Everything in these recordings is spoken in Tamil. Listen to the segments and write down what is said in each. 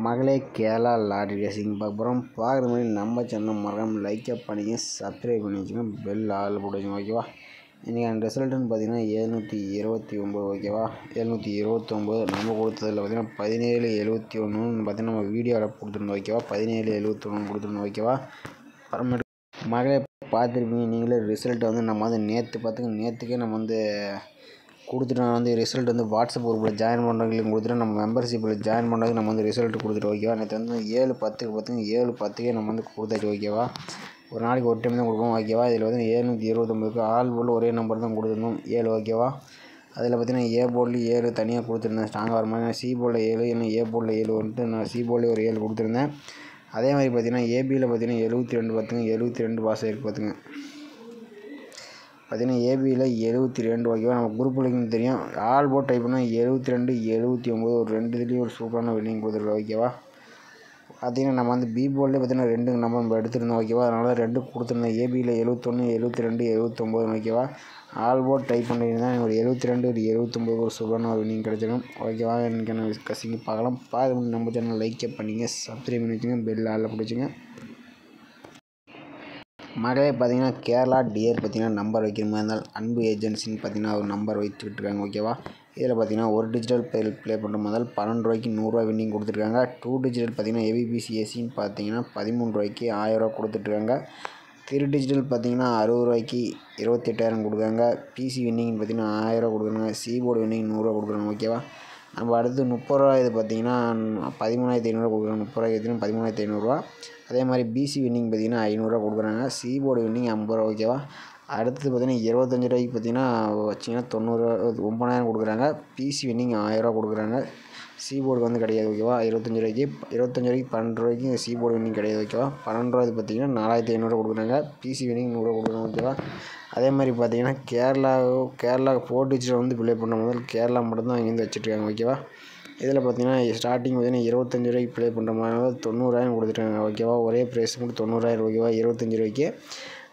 மகளே கேரளா லாட்ரி ரேசிங் பார்க்க போகிறோம். பார்க்குற மாதிரி நம்ம சேனல் மறக்காம லைக்கை பண்ணிங்க, சப்ஸ்கிரைப் பண்ணி வச்சுக்கோங்க, பெல் ஆள் போட்டு வச்சுக்கோங்க. ஓகேவா? இன்றைக்கி ரிசல்ட்டுன்னு பார்த்தீங்கன்னா 729. ஓகேவா? 729 நம்ம கொடுத்ததில் பார்த்தீங்கன்னா 1771 பார்த்தீங்கன்னா நம்ம வீடியோவில் கொடுத்துருந்தோம். ஓகேவா? 1771 கொடுத்துருந்தோம். ஓகேவா? அப்புறமேட்டு மகளே பார்த்துருப்பீங்க நீங்களே. ரிசல்ட் வந்து நம்ம வந்து நேற்றுக்கே நம்ம வந்து கொடுத்துட்டு வந்து ரிசல்ட் வந்து வாட்ஸ்அப் குரூப்பில் ஜாயின் பண்ணுறவங்களுக்கு கொடுத்துட்டு நம்ம மெம்பர்ஷிப்பில் ஜாயின் பண்ணுறதுக்கு நம்ம வந்து ரிசல்ட் கொடுத்துட்டு. ஓகேவா? நேற்று வந்து 7:10 நம்ம வந்து கொடுத்தாச்சு. ஓகேவா? ஒரு நாளைக்கு ஒரு டைம் தான் கொடுப்போம். ஓகேவா? இதில் வந்து 729 ஆல் போர்டில் ஒரே நம்பர் தான் கொடுத்துருந்தோம், 7. ஓகேவா? அதில் பார்த்தீங்கன்னா ஏ போர்டில் 7 தனியாக கொடுத்துருந்தேன் ஸ்ட்ராங்காக வர மாதிரி. சி போர்டில் 7, இன்னும் ஏ போர்டில் 7 வந்துட்டு நான் சி போர்டில் ஒரு 7 கொடுத்துருந்தேன். அதே மாதிரி பார்த்தீங்கன்னா ஏபியில் பார்த்தீங்கன்னா 72 பார்த்துங்க, 72 பாஸ் ஆகிருக்கு பார்த்துங்க. பார்த்தீங்கன்னா ஏபியில் 72. ஓகேவா? நம்ம குரூப்பில் தெரியும். ஆல் போர்ட் டைப் பண்ணால் 72, 79 ஒரு 2 இதுலேயும் ஒரு சூப்பரான வின்னிங் கொடுத்துருக்கோம். ஓகேவா? பார்த்தீங்கன்னா நம்ம வந்து பி போர்டில் பார்த்தீங்கன்னா 2 நம்ம எடுத்துருந்தோம். ஓகேவா? அதனால் 2 கொடுத்துருந்தோம். ஏபியில் 71, 72, 79. ஓகேவா? ஆல் போர்ட் டைப் பண்ணியிருந்தேன். ஒரு 72, ஒரு 79 ஒரு சூப்பரான ஒரு வின்னிங் கிடச்சிடும். ஓகேவா? இன்றைக்கான கசிங்க பார்க்கலாம். பார்த்து நம்ம சேனல் லைக்கை பண்ணிங்க, சப்ஸ்கிரைப் பண்ணி வச்சுங்க, பெல் ஆளில் பிடிச்சிங்க. மகளே பார்த்தீங்கன்னா கேரளா டியர் பார்த்தீங்கன்னா நம்பர் வைக்கிற மாதிரி இருந்தால் அன்பு ஏஜென்சின்னு பார்த்தீங்கன்னா ஒரு நம்பர் வைத்துக்கிட்டு இருக்காங்க. ஓகேவா? இதில் பார்த்தீங்கன்னா ஒரு டிஜிட்டல் ப்ளே பண்ணுற முதல் 12 ரூபாய்க்கு 100 வின்னிங் கொடுத்துருக்காங்க. 2 டிஜிட்டல் பார்த்தீங்கன்னா ஏபிபிசி ஏசின்னு பார்த்தீங்கன்னா 13 ரூபாய்க்கு 1000 கொடுத்துட்ருக்காங்க. 3 டிஜிட்டல் பார்த்தீங்கன்னா 60 ரூபாய்க்கு 28,000 கொடுக்குறாங்க. பிசி வின்னிங்னு பார்த்தீங்கன்னா 1000 கொடுக்குறாங்க. சி போர்டு வின்னிங் 100 கொடுக்குறாங்க. ஓகேவா? நம்ம அடுத்து 30 ரூபா இது பார்த்தீங்கன்னா 13,500 கொடுக்குறாங்க. 30 ரூபாய்க்கு பார்த்தீங்கன்னா 13,500. அதே மாதிரி பிசி வின்னிங் பார்த்தீங்கன்னா 500 கொடுக்குறாங்க. சி போர்டு வின்னிங் 50 ரூபா. ஓகேவா? அடுத்தது பார்த்தீங்கன்னா 25 ரூபாய்க்கு பார்த்தீங்கன்னா வச்சிங்கன்னா 9,000 கொடுக்குறாங்க. பிசி வின்னிங் 1000 கொடுக்குறாங்க. சி போர்டுக்கு வந்து கிடையாது. ஓகேவா? 25 ரூபாய்க்கு 12 ரூபாய்க்கு சி போர்டு வின்னிங் கிடையாது. ஓகேவா? 12 ரூபா இது பார்த்தீங்கன்னா 4,500 கொடுக்குறாங்க. பிசி வின்னிங் 100 கொடுக்குறாங்க. ஓகேவா? அதே மாதிரி பார்த்தீங்கன்னா கேரளா 4 டிஜிட்டல் வந்து ப்ளே பண்ண முதல் கேரளா மட்டும்தான் இங்கேருந்து வச்சுட்ருக்காங்க. ஓகேவா? இதில் பார்த்தீங்கன்னா ஸ்டார்டிங் பார்த்தீங்கன்னா 25 ரூபாய்க்கு ப்ளே பண்ணுற மாதிரி 90,000 கொடுத்துட்டாங்க. ஓகேவா? ஒரே ப்ரைஸ் மட்டும் 90,000. ஓகேவா? 25 ரூபாய்க்கு.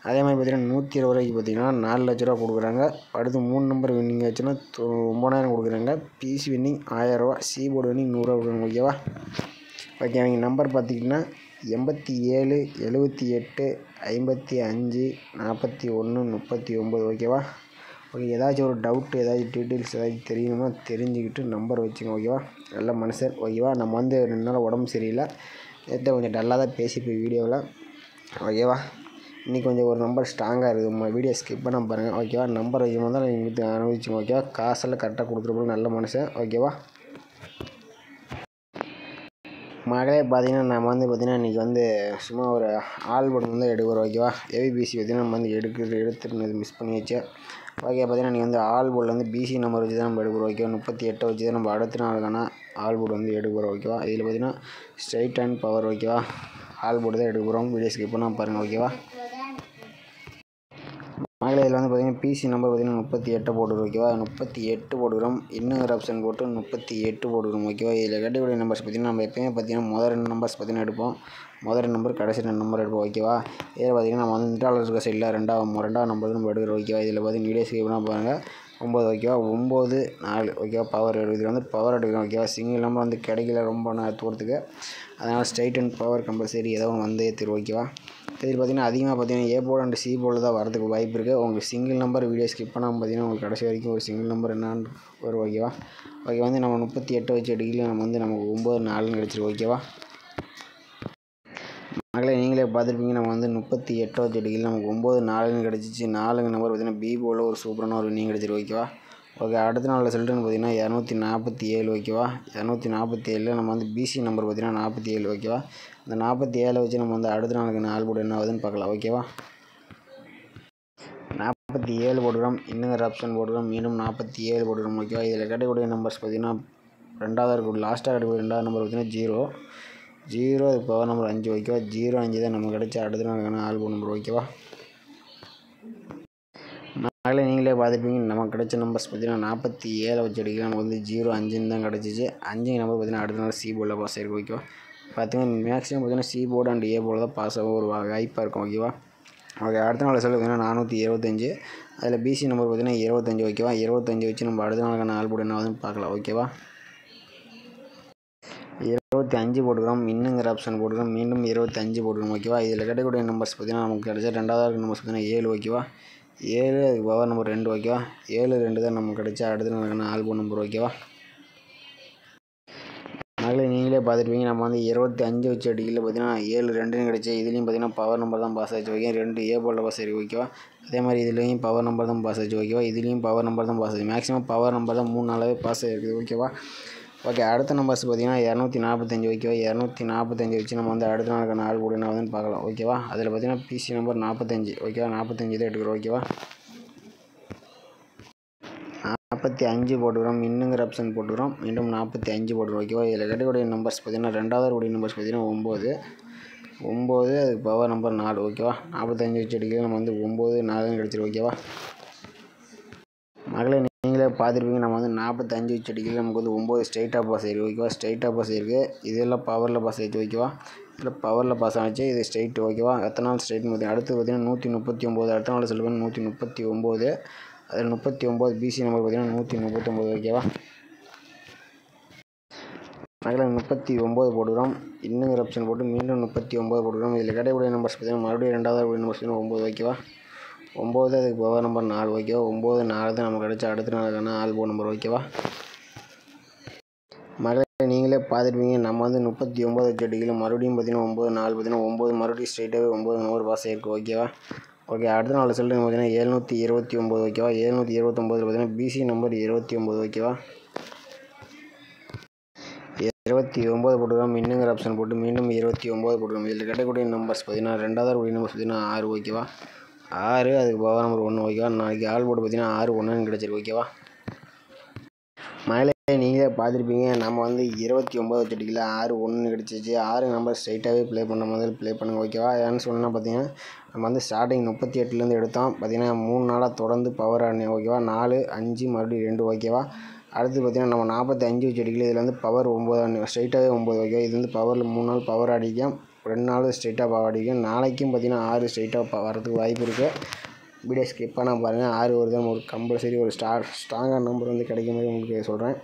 அதே மாதிரி பார்த்தீங்கன்னா 120 ரூபாய்க்கு பார்த்தீங்கன்னா 4 லட்ச ரூபா கொடுக்குறாங்க. அடுத்து 3 நம்பர் வின்னிங் ஆச்சுன்னா 9,000 கொடுக்குறாங்க. பிசி வின்னிங் 1000 ரூபா. சி போர்டு வின்னிங் 100 ரூபா கொடுக்குறாங்க. ஓகேவா? ஓகே, அவங்க நம்பர் பார்த்திங்கன்னா 87, 78, 55, 41, 39. ஓகேவா? ஓகே, ஏதாச்சும் ஒரு டவுட்டு, ஏதாச்சும் டீட்டெயில்ஸ் ஏதாச்சும் தெரியணுமா தெரிஞ்சுக்கிட்டு நம்பர் வச்சுங்க. ஓகேவா? நல்ல மனுஷர். ஓகேவா? நம்ம வந்து 2 நாள் உடம்பு சரியில்லை, நேற்று கொஞ்சம் டல்லாக தான் பேசிப்போம் வீடியோவில். ஓகேவா? இன்றைக்கி கொஞ்சம் ஒரு நம்பர் ஸ்ட்ராங்காக இருக்குது. உங்கள் வீடியோ ஸ்கிப் பண்ண பாருங்கள். ஓகேவா? நம்பர் வைக்கும் போது தான் நீங்கள் அனுபவிச்சுங்க. ஓகேவா? காசெல்லாம் கரெக்டாக கொடுத்துருப்போம். நல்ல மனுஷன். ஓகேவா? மகளே பார்த்தீங்கன்னா நம்ம வந்து பார்த்தீங்கன்னா இன்றைக்கி வந்து சும்மா ஒரு ஆல் போர்டு வந்து எடுக்கிறோம். ஓகேவா? ஏபிபிசி பார்த்தீங்கன்னா நம்ம வந்து எடுத்துட்டு மிஸ் பண்ணியாச்சு. ஓகே, பார்த்தீங்கன்னா நீங்கள் வந்து ஆல் போர்டில் வந்து பிசி நம்பர் வச்சு தான் நம்ம எடுக்கிறோம். ஓகேவா? 38 வச்சு தான் நம்ம அடுத்த நாளுக்கான ஆல் போர்டு வந்து எடுக்கிறோம். ஓகேவா? இதில் பார்த்தீங்கன்னா ஸ்ட்ரைட் அண்ட் பவர். ஓகேவா? ஆல் போர்டு தான் எடுக்கிறோம். வீடியோ ஸ்கிப் பண்ணால் பாருங்கள். ஓகேவா? மகளே இதில் வந்து பார்த்தீங்கன்னா பிசி நம்பர் பார்த்தீங்கன்னா 38 போட்டுக்கிறோம். ஓகேவா? 38 போட்டுக்கிறோம். இன்னுங்கிற ஆப்ஷன் போட்டு 38 போட்டுக்கிறோம். ஓகேவா? இதில் கட்டிக்கூடிய நம்பர்ஸ் பார்த்தீங்கன்னா நம்ம எப்போயுமே பார்த்தீங்கன்னா முதல் 2 நம்பர்ஸ் பார்த்தீங்கன்னா எடுப்போம். முதல் நம்பர் கடைசி 2 நம்பர் எடுப்போம். ஓகேவா? இதில் பார்த்தீங்கன்னா நம்ம வந்து இன்டாலர் இருக்க சைடில் ரெண்டாவது நம்பர் நம்ம எடுக்கிறோம். ஓகேவா? இதில் பார்த்தீங்கன்னா வீடியோ ஸ்கிப் பண்ணால் பாருங்கள். 9. ஓகேவா? 9, 4. ஓகேவா? பவர் இதில் வந்து பவர் எடுக்கிறோம். ஓகேவா? சிங்கிள் நம்பர் வந்து கிடைக்கல ரொம்ப தூரத்துக்கு, அதனால் ஸ்ட்ரைட் அண்ட் பவர் கம்பல்சரி ஏதோ ஒன்று வந்தே தரும். ஓகேவா? இதில் பார்த்தீங்கன்னா அதிகமாக பார்த்தீங்கன்னா ஏ போர்டு அண்ட் சி போர்டில் தான் வரதுக்கு வாய்ப்பு இருக்குது. உங்களுக்கு சிங்கிள் நம்பர் வீடியோ ஸ்கிப் பண்ணாமல் பார்த்தீங்கன்னா உங்களுக்கு கடைசி வரைக்கும் ஒரு சிங்கிள் நம்பர் என்னான்னு வரும். ஓகேவா? ஓகே, வந்து நம்ம 38 வச்சு எடுக்கல, நம்ம வந்து நமக்கு 9, 4ன்னு கிடச்சிருக்கு. ஓகேவா? மகளே நீங்களே பார்த்துருப்பீங்க. நம்ம வந்து 38 வச்சு எடுக்கல, நமக்கு 9, 4ன்னு கிடச்சிச்சு. 4 நம்பர் பார்த்தீங்கன்னா பி போர்டில் ஒரு சூப்பரான ஒரு வின்னிங் கிடச்சிருக்கு. ஓகேவா? ஓகே, அடுத்த நாளில் சொல்லிட்டுன்னு பார்த்தீங்கன்னா 247. ஓகேவா? 247 நம்ம வந்து பிசி நம்பர் பார்த்தீங்கன்னா 47. ஓகேவா? இந்த 47 வச்சு நம்ம வந்து அடுத்த நாளுக்கு 4 போர்டு என்ன ஆகுதுன்னு பார்க்கலாம். ஓகேவா? 47 போட்டுக்கிறோம். இன்னுங்கிற ஆப்ஷன் போட்டுக்கிறோம். மீண்டும் 47 போட்டுக்கிறோம். ஓகேவா? இதில் கிடைக்கக்கூடிய நம்பர்ஸ் பார்த்தீங்கன்னா ரெண்டாவது இருக்கும். லாஸ்ட்டாக கிடைக்கக்கூடிய 2வது நம்பர் பார்த்தீங்கன்னா 0 அது பவர் நம்பர் 5. ஓகேவா? 05 தான் நமக்கு கிடைச்ச அடுத்த நாளுக்கான ஆல் போர்டு நம்பர். ஓகேவா? மகளே நீங்களே பார்த்துருப்பீங்க. நமக்கு கிடைச்ச நம்பர்ஸ் பார்த்தீங்கன்னா 47 வச்சு எடுக்கலாம். நமக்கு வந்து 05 தான் கிடச்சிச்சு. 5 நம்பர் பார்த்தீங்கன்னா அடுத்த நாள் சி போர்டில் பாஸ் ஆகிருக்கு. ஓகேவா? பார்த்தீங்கன்னா மேக்ஸிமம் பார்த்தீங்கன்னா C board and A board தான் பாஸ் ஆக ஒரு வாய்ப்பாக இருக்கும். ஓகேவா? ஓகே, அடுத்த நாள் ரிசல்ட் பார்த்தீங்கன்னா 425. அதில் பிசி நம்பர் பார்த்தீங்கன்னா 25. ஓகேவா? 25 வச்சு நம்ம அடுத்த நாளுக்கான ஆல் போர்டு என்ன ஆகுதுன்னு பார்க்கலாம். ஓகேவா? 25 போட்டுக்கிறோம். இன்னுங்கிற ஆப்ஷன் போட்டுக்கிறோம். மீண்டும் 25 போட்டுக்கிறோம். ஓகேவா. இதில் கிடைக்கக்கூடிய நம்பர்ஸ் பார்த்தீங்கன்னா நமக்கு கிடைச்சா ரெண்டாவது நம்பர்ஸ் பார்த்தீங்கன்னா 7. ஓகேவா. 7 அதுக்கு பவர் நம்பர் 2. ஓகேவா. 7 2 தான் நமக்கு கிடைச்சா அடுத்து நடக்கிற ஆல்பம் நம்பர். ஓகேவா. மகளே நீங்களே பார்த்துருப்பீங்க. நம்ம வந்து 25 வச்சு அடிக்கல பார்த்தீங்கன்னா 7 2ன்னு கிடச்சி. இதுலேயும் பார்த்தீங்கன்னா பவர் நம்பர் தான் பாஸ் ஆச்சு. ஓகே. 2 ஏ போலில் பாஸ் ஆயிருக்கு. ஓகேவா. அதே மாதிரி இதுலேயும் பவர் நம்பர் தான் பாஸ் ஆச்சு. ஓகேவா. இதுலேயும் பவர் நம்பர் தான் பாஸ் ஆச்சு. மேக்ஸிமம் பவர் நம்பர் தான் 3 நாளாகவே பாஸ் ஆகிருக்குது. ஓகேவா. ஓகே. அடுத்த நம்பர்ஸ் பார்த்தீங்கன்னா 245. ஓகேவா. 245 வச்சு நம்ம வந்து அடுத்த நாளுக்கான ஆள் கூட என்ன ஆகுதுன்னு பார்க்கலாம். ஓகேவா. அதில் பார்த்தீங்கன்னா பிசி நம்பர் 45. ஓகேவா. 45 தான் எடுக்கிறோம். ஓகேவா. 45 போட்டுக்கிறோம். இன்னுங்கிற ஆப்ஷன் போட்டுக்கிறோம். மீண்டும் 45 போட்டுக்கிறோம். ஓகேவா. இதில் கிடைக்கக்கூடிய நம்பர்ஸ் பார்த்தீங்கன்னா ரெண்டாவது கூடிய நம்பர்ஸ் பார்த்தீங்கன்னா 9 அதுக்கு பவர் நம்பர் 4. ஓகேவா. 45 வச்சு அடிக்கிறது நம்ம வந்து 9 4ன்னு கிடச்சிரும். ஓகேவா. மகளே நீங்களே பார்த்துருப்பீங்க. நம்ம வந்து 45 வச்சு அடிக்கிறது நமக்கு வந்து 9 ஸ்ட்ரைட்டாக பாஸ் ஆயிருக்கு. ஓகேவா. ஸ்ட்ரைட்டாக பாஸ் ஆயிருக்கு. இதெல்லாம் பவரில் பாஸ் ஆகிடுச்சு. ஓகேவா. இதில் பவரில் பாஸ் ஆகிடுச்சு. இது ஸ்ட்ரைட். ஓகேவா. எத்தனை நாள் ஸ்ட்ரைட்னு பார்த்தீங்கன்னா அடுத்து பார்த்தீங்கன்னா 139. அடுத்த நாள் சொல்லுவேன் 139. அதில் 39 பிசி நம்பர் பார்த்தீங்கன்னா 139. ஓகேவா. மகளே 39 போட்டுக்கிறோம். இன்னுங்கிற ஆப்ஷன் போட்டு மீண்டும் 39 போட்டுக்கிறோம். இதில் கிடைக்கக்கூடிய நம்பர்ஸ் பார்த்தீங்கன்னா மறுபடியும் ரெண்டாவது கூடிய நம்பர்ஸ் பார்த்தீங்கன்னா 9. ஓகேவா. 9 அதுக்கு பவர் நம்பர் 4. ஓகேவா. 9 4 தான் நமக்கு கிடைச்சா அடுத்த நாளுக்கான ஆல்பம் நம்பர். ஓகேவா. மகளே நீங்களே பார்த்துருப்பீங்க. நம்ம வந்து 39 வச்சு அடிக்கல மறுபடியும் பார்த்தீங்கன்னா 9 4 பார்த்தீங்கன்னா 9 மறுபடியும் ஸ்ட்ரைட்டாகவே 9 நம்பர் பாஸ் ஆகிருக்கு. ஓகேவா. ஓகே. அடுத்த நாள் ரிசல்ட்டு பார்த்தீங்கன்னா 729. ஓகேவா. 729 பார்த்தீங்கன்னா பிசி நம்பர் 29. ஓகேவா. 29 போட்டுக்கிறோம். இன்னுங்கிற ஆப்ஷன் போட்டு மீண்டும் 29 போட்டுக்கிறோம். இதில் கிடைக்கக்கூடிய நம்பர்ஸ் பார்த்தீங்கன்னா ரெண்டாவது கூடிய நம்பர்ஸ் பார்த்தீங்கன்னா 6. ஓகேவா. 6 அதுக்கு பவர் நம்பர் 1. ஓகேவா. நாளைக்கு ஆள் போட்டு பார்த்தீங்கன்னா 6 1ன்னு கிடச்சிருக்கு. ஓகேவா. மகளே நீங்களே பார்த்துருப்பீங்க. நம்ம வந்து 29 வச்சு அடிக்கல 6 1ன்னு கிடச்சிச்சு. 6 நம்பர் ஸ்ட்ரைட்டாகவே ப்ளே பண்ண முதல் ப்ளே பண்ணுங்க. ஓகேவா. ஏன்னு சொன்னால் பார்த்தீங்கன்னா நம்ம வந்து ஸ்டார்டிங் 38லேருந்து எடுத்தோம். பார்த்தீங்கன்னா 3 நாளாக தொடர்ந்து பவர் ஆடினேன். ஓகேவா. 4 5 மறுபடியும் 2. ஓகேவா. அடுத்து பார்த்தீங்கன்னா நம்ம 45 வச்சு அடிக்கல. இதில் வந்து பவர் 9 ஸ்ட்ரைட்டாகவே 9. ஓகேவா. இது வந்து பவரில் 3 நாள் பவர் ஆடிக்கும். 2 நாள் ஸ்ட்ரைட்டாக பவர் ஆடிக்கும். நாளைக்கும் பார்த்தீங்கன்னா 6 ஸ்ட்ரைட்டாக வரதுக்கு வாய்ப்பு இருக்குது. வீடியோ ஸ்கிப் பண்ணால் பாருங்கள். 6 வருது. நம்ம ஒரு கம்பல்சரி ஒரு ஸ்ட்ராங்கான நம்பர் வந்து கிடைக்கும் மாதிரி உங்களுக்கு சொல்கிறேன்.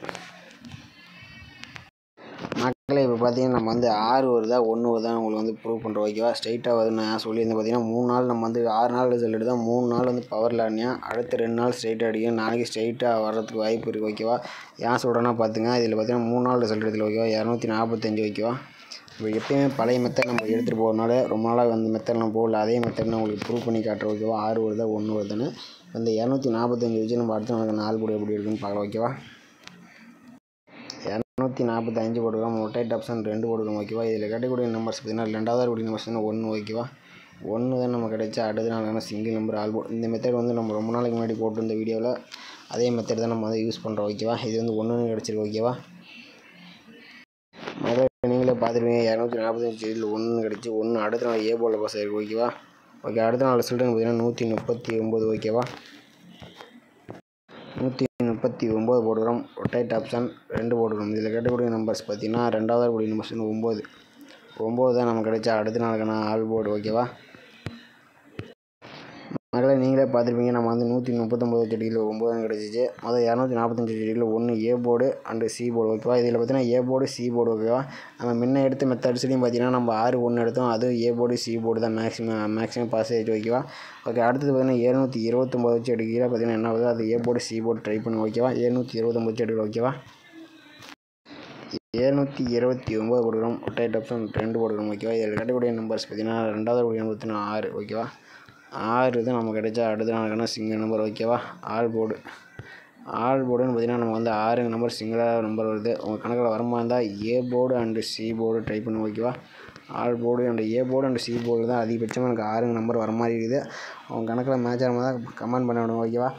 மக்களை இப்போ பார்த்தீங்கன்னா நம்ம வந்து 6 வருதா 1 வருதா உங்களுக்கு வந்து ப்ரூவ் பண்ணுறோம். ஓகேவா. ஸ்ட்ரைட்டாக வருது நான் சொல்லியிருந்தேன். பார்த்தீங்கன்னா 3 நாள் நம்ம வந்து 6 நாள் ரிசல்ட் எடுத்தால் 3 நாள் வந்து பவரில் ஆடினேன். அடுத்த 2 நாள் ஸ்ட்ரைட்டாக அடிக்கும். நாளைக்கு ஸ்ட்ரைட்டாக வர்றதுக்கு வாய்ப்பு இருக்குது. ஓகேவா. ஏன் சொல்கிறேன்னா பார்த்துங்க. இதில் பார்த்தீங்கன்னா 3 நாள் ரிசல்ட் எடுத்துல. ஓகேவா. 245. ஓகேவா. இப்போ எப்பயுமே பழைய மெத்தட் நம்ம எடுத்துகிட்டு போகிறனால ரொம்ப நாளாக வந்து மெத்தட் நம்ம போகல. அதே மெத்தட் நான் உங்களுக்கு ப்ரூவ் பண்ணி காட்டுறோம். ஓகேவா. 6 வருதா 1 வருதுன்னு இந்த 245 வச்சு நம்ம அடுத்த நாளுக்கு 4 போடு எப்படி இருக்குன்னு பார்க்கலாம். ஓகேவா. 245 போட்டுக்கிறோம். ரொட்டேட் ஆப்ஷன் 2 போட்டுக்கிறோம். ஓகேவா. இதில் கிடைக்கக்கூடிய நம்பர்ஸ் பார்த்தீங்கன்னா ரெண்டாவது கூடிய நம்பர்ஸ் வந்து 1. ஓகேவா. 1 தான் நம்ம கிடைச்சா அடுத்த நாளான சிங்கிள் நம்பர் ஆல்பம். இந்த மெத்தட் வந்து நம்ம ரொம்ப நாளைக்கு முன்னாடி போட்டு இந்த வீடியோவில் அதே மெத்தட் தான் நம்ம வந்து யூஸ் பண்ணுறோம். ஓகேவா. இது வந்து 1ன்னு கிடச்சிருக்கு. ஓகேவா. நீங்களே பார்த்துருவீங்க. 245 இதில் 1 கிடச்சி 1 அடுத்த நாள் ஏ போலில் பாஸ் ஆகிருக்கு. ஓகேவா. ஓகே. அடுத்த நாள் ரிசல்ட்டு பார்த்தீங்கன்னா 139. ஓகேவா. 139 போட்டுக்கிறோம். ரொட்டேட் ஆப்ஷன் 2 போட்டுக்கிறோம். இதில் கேட்டக்கூடிய நம்பர்ஸ் பார்த்தீங்கன்னா ரெண்டாவது கூடிய நம்பர்ஸ் 9 தான் நமக்கு கிடைச்சா அடுத்த நாளுக்கான ஆல் போர்டு. ஓகேவா. மக்களை நீங்களே பார்த்துருப்பீங்க. நம்ம வந்து 139 செடியில் 9 கிடச்சிச்சு. மொதல் 245 செடியில் 1 A board and C board. ஓகேவா. இதில் பார்த்தீங்கன்னா ஏ போர்டு சி போர்டு. ஓகேவா. நம்ம முன்ன எடுத்த மெத்தட்ஸ்லையும் பார்த்தீங்கன்னா நம்ம 6 1 எடுத்தோம். அதுவும் ஏ போர்டு சி போர்டு தான் மேக்ஸிமம் பாஸ் ஆகிடுச்சு. ஓகேவா. ஓகே. அடுத்தது பார்த்தீங்கன்னா 729 வச்சு எடுக்கிற பார்த்தீங்கன்னா என்ன ஆகுது அது A board C board try பண்ணுங்க. ஓகேவா. 729 வச்சு எடுக்கிறோம். ஓகேவா. 729 போடுகிறோம். ரொட்டேட் ஆப்ஷன் 2 போடுகிறோம். ஓகேவா. இதில் கிடைக்கக்கூடிய நம்பர்ஸ் பார்த்தீங்கன்னா ரெண்டாவது கூடிய நம்பர் பார்த்தீங்கன்னா 6. ஓகேவா. 6 தான் நமக்கு கிடைச்சா அடுத்த நாளுக்கான சிங்கிள் நம்பர். ஓகேவா. ஆல் போர்டுன்னு பார்த்தீங்கன்னா நம்ம வந்து 6 நம்பர் சிங்கிளாக நம்பர் வருது. உங்கள் கணக்கில் வரமா இருந்தால் A board and C board try பண்ணுங்க. ஓகேவா. All board and A board and C board தான் அதிகபட்சமாக எனக்கு 6 நம்பர் வர மாதிரி இருக்குது. அவங்க கணக்கில் மேட்ச் ஆகாமல் தான் கமெண்ட் பண்ண விடுங்க. ஓகேவா.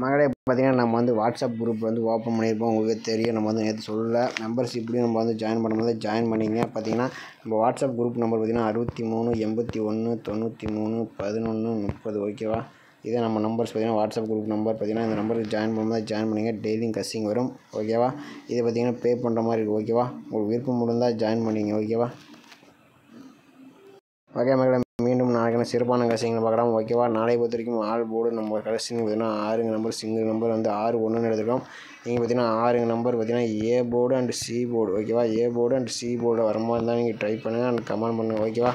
மகளே பார்த்தீங்கன்னா நம்ம வந்து வாட்ஸ்அப் குரூப் வந்து ஓப்பன் பண்ணியிருப்போம். உங்களுக்கு தெரியும். நம்ம வந்து நேற்று சொல்லலை. மெம்பர்ஷிப்லேயும் நம்ம வந்து ஜாயின் பண்ணும்போது ஜாயின் பண்ணிங்க. பார்த்தீங்கன்னா நம்ம வாட்ஸ்அப் குரூப் நம்பர் பார்த்தீங்கன்னா 63 81 93 11 30. ஓகேவா. இதே நம்ம நம்பர்ஸ் பார்த்தீங்கன்னா வாட்ஸ்அப் குரூப் நம்பர் பார்த்தீங்கன்னா இந்த நம்பருக்கு ஜாயின் பண்ணும்போது ஜாயின் பண்ணிங்க. டெய்லியும் கசிங் வரும். ஓகேவா. இதை பார்த்தீங்கன்னா பே பண்ணுற மாதிரி இருக்குது. ஓகேவா. உங்களுக்கு விருப்பம் முடிந்தால் ஜாயின் பண்ணிங்க. ஓகேவா. ஓகே மகளே மீண்டும் நாளைக்கு பார்க்கலாம். சிறப்பான கசிங்களை பார்க்கலாம். ஓகேவா, நாளை பொறுத்த வரைக்கும் ஆல் போர்டு நம்ம கலெக்ஷன் பார்த்தீங்கன்னா 6 நம்பர், சிங்கிள் நம்பர் வந்து 6 1 எடுத்துருக்கோம். நீங்கள் பார்த்தீங்கன்னா 6 நம்பர் பார்த்தீங்கன்னா A board and C board. ஓகேவா, A board and C board வரும்போது தான் நீங்கள் ட்ரை பண்ணுங்கள் அண்ட் கமெண்ட் பண்ணுங்கள். ஓகேவா.